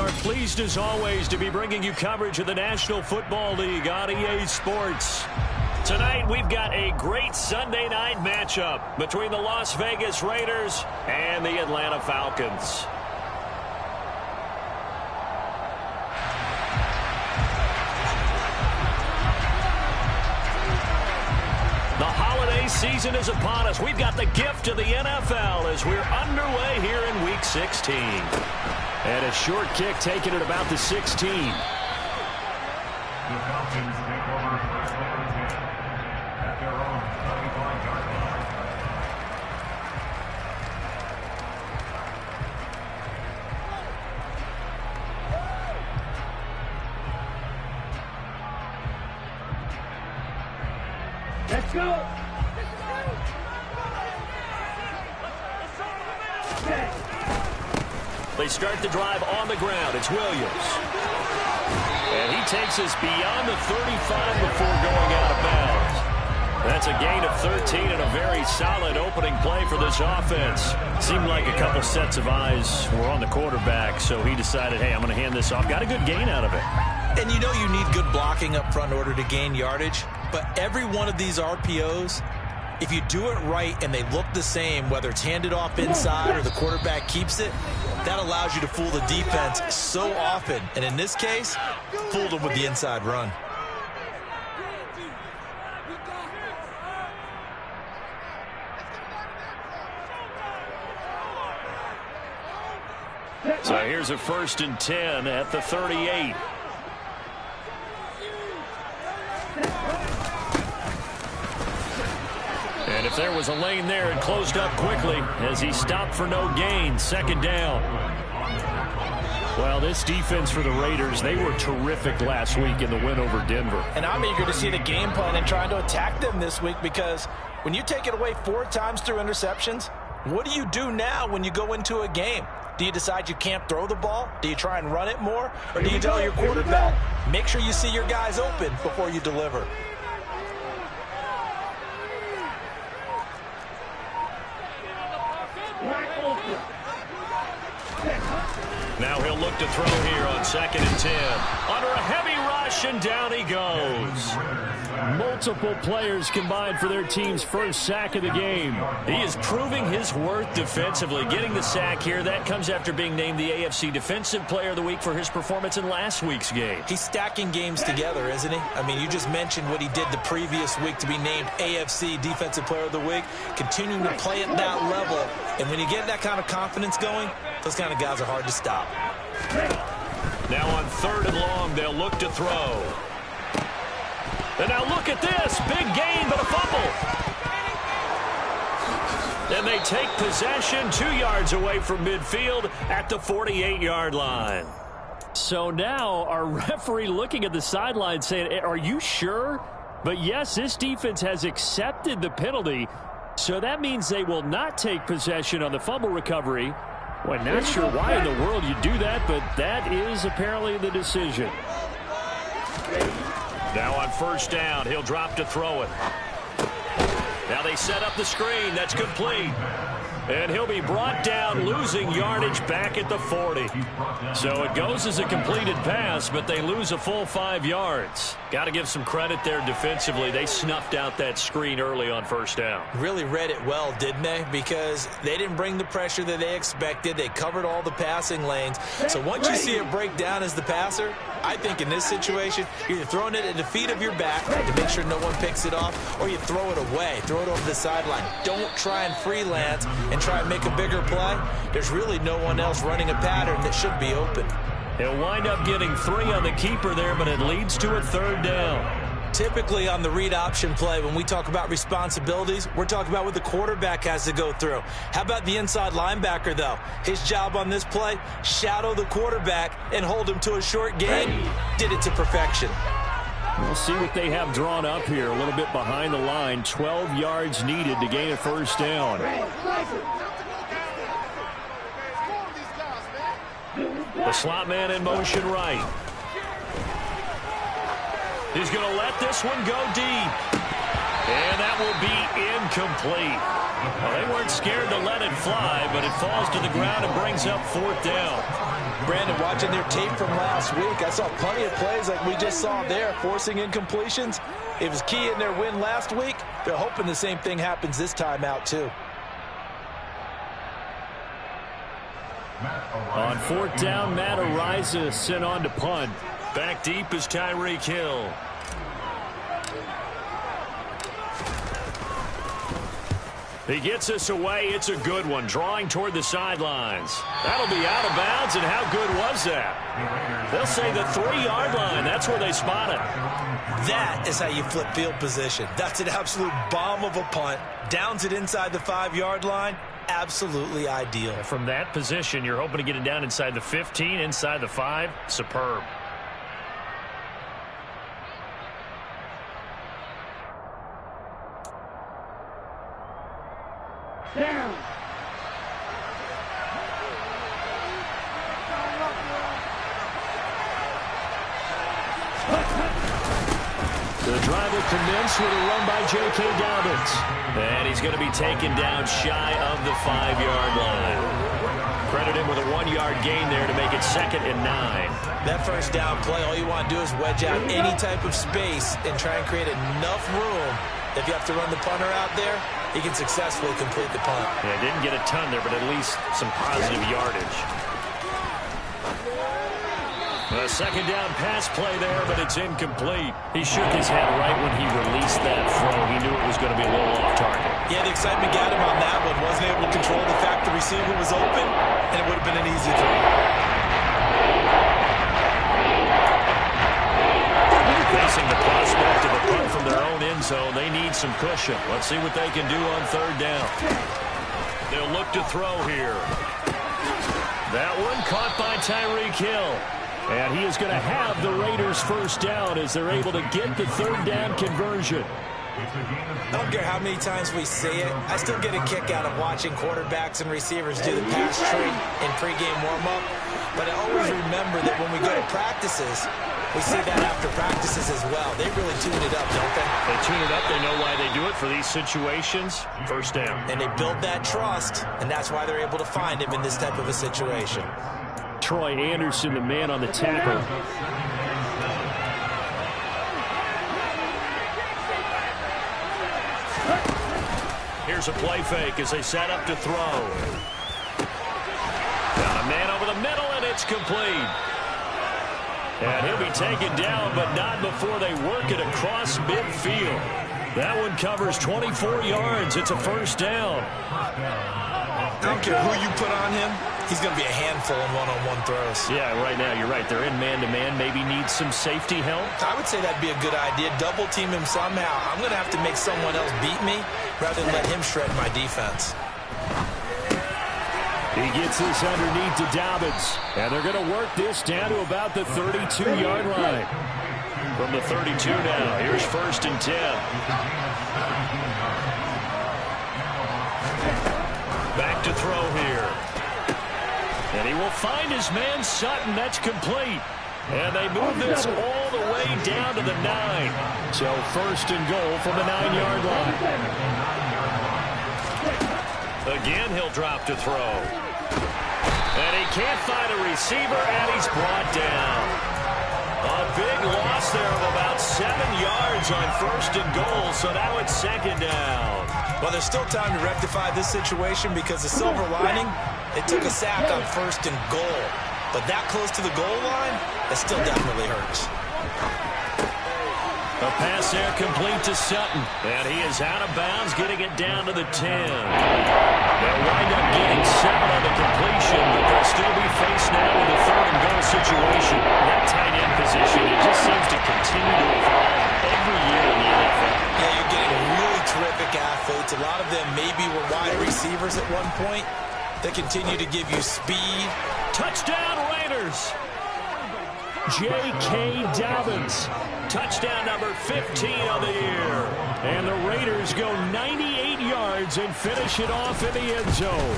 are pleased as always to be bringing you coverage of the National Football League on EA Sports. Tonight we've got a great Sunday night matchup between the Las Vegas Raiders and the Atlanta Falcons. The holiday season is upon us. We've got the gift of the NFL as we're underway here in Week 16. And a short kick taken at about the 16. The Falcons take over first number 10 at their own 35-yard line. Let's go! They start the drive on the ground. It's Williams. And he takes us beyond the 35 before going out of bounds. That's a gain of 13 and a very solid opening play for this offense. Seemed like a couple sets of eyes were on the quarterback, so he decided, hey, I'm going to hand this off. Got a good gain out of it. And you know you need good blocking up front in order to gain yardage. But every one of these RPOs, if you do it right and they look the same, whether it's handed off inside or the quarterback keeps it, that allows you to fool the defense so often. And in this case, fooled them with the inside run. So here's a 1st and 10 at the 38. And if there was a lane there, it closed up quickly as he stopped for no gain. 2nd down. Well, this defense for the Raiders, they were terrific last week in the win over Denver. And I'm eager to see the game plan and trying to attack them this week, because when you take it away 4 times through interceptions, what do you do now when you go into a game? Do you decide you can't throw the ball? Do you try and run it more? Or do you tell your quarterback, make sure you see your guys open before you deliver? Now he'll look to throw here on 2nd and 10. Under a heavy rush, and down he goes. Multiple players combined for their team's first sack of the game. He is proving his worth defensively. Getting the sack here, that comes after being named the AFC Defensive Player of the Week for his performance in last week's game. He's stacking games together, isn't he? I mean, you just mentioned what he did the previous week to be named AFC Defensive Player of the Week. Continuing to play at that level. And when you get that kind of confidence going, those kind of guys are hard to stop. Now on 3rd and long, they'll look to throw. And now look at this. Big gain, but a fumble. And they take possession 2 yards away from midfield at the 48-yard line. So now our referee looking at the sideline saying, are you sure? But yes, this defense has accepted the penalty. So that means they will not take possession on the fumble recovery. Well, not sure why in the world you do that, but that is apparently the decision. Now on 1st down, he'll drop to throw it. Now they set up the screen. That's complete. And he'll be brought down, losing yardage back at the 40. So it goes as a completed pass, but they lose a full 5 yards. Got to give some credit there defensively. They snuffed out that screen early on 1st down. Really read it well, didn't they? Because they didn't bring the pressure that they expected. They covered all the passing lanes. So once you see it break down as the passer, I think in this situation, you're either throwing it at the feet of your back to make sure no one picks it off, or you throw it away, throw it over the sideline. Don't try and freelance and try and make a bigger play. There's really no one else running a pattern that should be open. He'll wind up getting 3 on the keeper there, but it leads to a 3rd down. Typically on the read option play, when we talk about responsibilities, we're talking about what the quarterback has to go through. How about the inside linebacker, though? His job on this play, shadow the quarterback and hold him to a short gain. Did it to perfection. We'll see what they have drawn up here. A little bit behind the line. 12 yards needed to gain a 1st down. The slot man in motion right. He's going to let this one go deep. And that will be incomplete. Well, they weren't scared to let it fly, but it falls to the ground and brings up 4th down. Brandon, watching their tape from last week, I saw plenty of plays like we just saw there, forcing incompletions. It was key in their win last week. They're hoping the same thing happens this time out, too. On fourth down, Matt Araiza sent on to punt. Back deep is Tyreek Hill. He gets us away. It's a good one, drawing toward the sidelines. That'll be out of bounds, and how good was that? They'll say the 3-yard line. That's where they spot it. That is how you flip field position. That's an absolute bomb of a punt. Downs it inside the 5-yard line. Absolutely ideal. From that position, you're hoping to get it down inside the 15, inside the 5. Superb. Down. The drive will commence with a run by J.K. Dobbins. And he's going to be taken down shy of the 5-yard line. Credit him with a 1-yard gain there to make it 2nd and 9. That first down play, all you want to do is wedge out any type of space and try and create enough room. If you have to run the punter out there, he can successfully complete the punt. Yeah, didn't get a ton there, but at least some positive yardage. A second down pass play there, but it's incomplete. He shook his head right when he released that throw. He knew it was going to be a little off target. Yeah, the excitement got him on that one. Wasn't able to control the fact the receiver was open, and it would have been an easy throw. Facing the prospect of a punt from their own end zone, they need some cushion. Let's see what they can do on third down. They'll look to throw here. That one caught by Tyreek Hill. And he is going to have the Raiders first down as they're able to get the third down conversion. I don't care how many times we see it. I still get a kick out of watching quarterbacks and receivers do the pass tree in pregame warm-up. But I always remember that when we go to practices, we see that after practices as well. They really tune it up, don't they? They tune it up. They know why they do it for these situations. First down. And they build that trust, and that's why they're able to find him in this type of a situation. Troy Anderson, the man on the tackle. Here's a play fake as they set up to throw. Got a man over the middle, and it's complete. And he'll be taken down, but not before they work it across midfield. That one covers 24 yards. It's a first down. I don't care who you put on him. He's going to be a handful in one-on-one throws. Yeah, right now, you're right. They're in man-to-man. Maybe need some safety help. I would say that'd be a good idea. Double team him somehow. I'm going to have to make someone else beat me rather than let him shred my defense. He gets this underneath to Dobbins. And they're going to work this down to about the 32-yard line. From the 32 now, here's 1st and 10. Back to throw here. And he will find his man Sutton. That's complete. And they move this all the way down to the 9. So 1st and goal from the 9-yard line. Again, he'll drop to throw. And he can't find a receiver, and he's brought down. A big loss there of about 7 yards on 1st and goal, so now it's 2nd down. Well, there's still time to rectify this situation because the silver lining, it took a sack on 1st and goal. But that close to the goal line, it still definitely hurts. A pass there complete to Sutton. And he is out of bounds, getting it down to the 10. They'll wind up getting 7 on the completion, but they'll still be faced now with a 3rd and goal situation. That tight end position, it just seems to continue to evolve every year in the NFL. Yeah, you're getting really terrific athletes. A lot of them maybe were wide receivers at one point. They continue to give you speed. Touchdown, Raiders! J.K. Dobbins. Touchdown number 15 on the year. And the Raiders go 98 yards and finish it off in the end zone.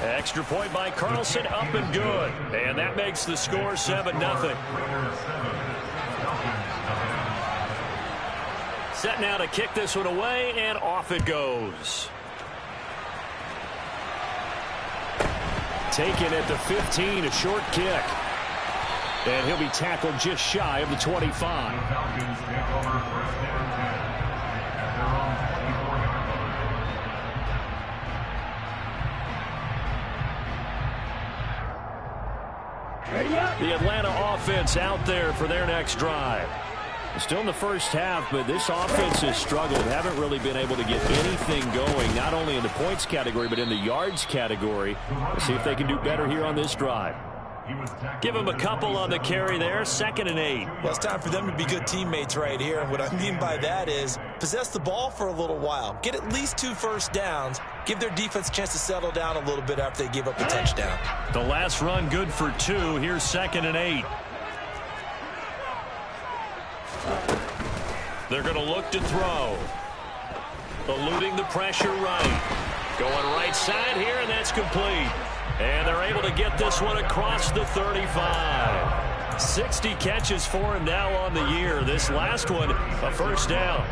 Extra point by Carlson, up and good. And that makes the score 7-0. Set now to kick this one away, and off it goes. Taken at the 15, a short kick. And he'll be tackled just shy of the 25. Falcons take over first down 10 at their own 24-yard line. Ready up. The Atlanta offense out there for their next drive. Still in the first half, but this offense has struggled. Haven't really been able to get anything going, not only in the points category, but in the yards category. Let's see if they can do better here on this drive. Give them a couple on the carry there, 2nd and 8. Well, it's time for them to be good teammates right here. What I mean by that is possess the ball for a little while. Get at least 2 first downs. Give their defense a chance to settle down a little bit after they give up a touchdown. The last run good for 2. Here's 2nd and 8. They're going to look to throw. Eluding the pressure right. Going right side here, and that's complete. And they're able to get this one across the 35. 60 catches for him now on the year. This last one, a first down.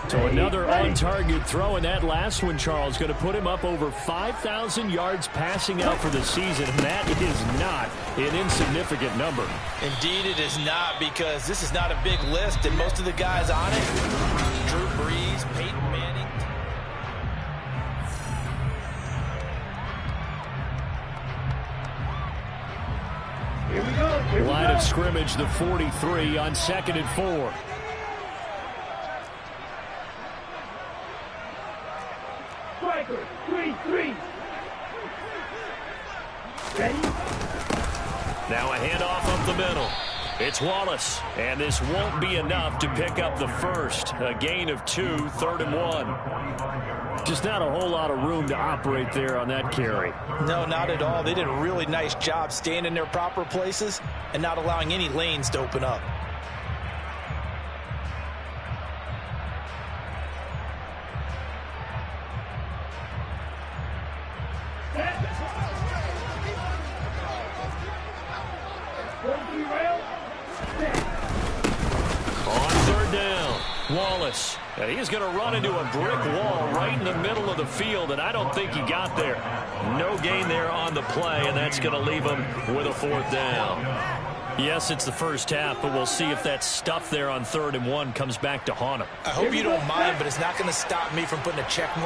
So another on-target throw, and that last one, Charles, going to put him up over 5,000 yards passing out for the season, and that is not an insignificant number. Indeed it is not, because this is not a big list, and most of the guys on it, Drew Brees, Peyton Manning. Here we go. Here we Line go. of scrimmage, the 43 on 2nd and 4. Striker, 3-3. Ready? Now a handoff up the middle. It's Wallace, and this won't be enough to pick up the first. A gain of 2, 3rd and 1. Just not a whole lot of room to operate there on that carry. No, not at all. They did a really nice job staying in their proper places and not allowing any lanes to open up. On 3rd down, Wallace. And he's going to run into a brick wall right in the middle of the field, and I don't think he got there. No gain there on the play, and that's going to leave him with a 4th down. Yes, it's the first half, but we'll see if that stuff there on 3rd and 1 comes back to haunt him. I hope you don't mind, but it's not going to stop me from putting a check mark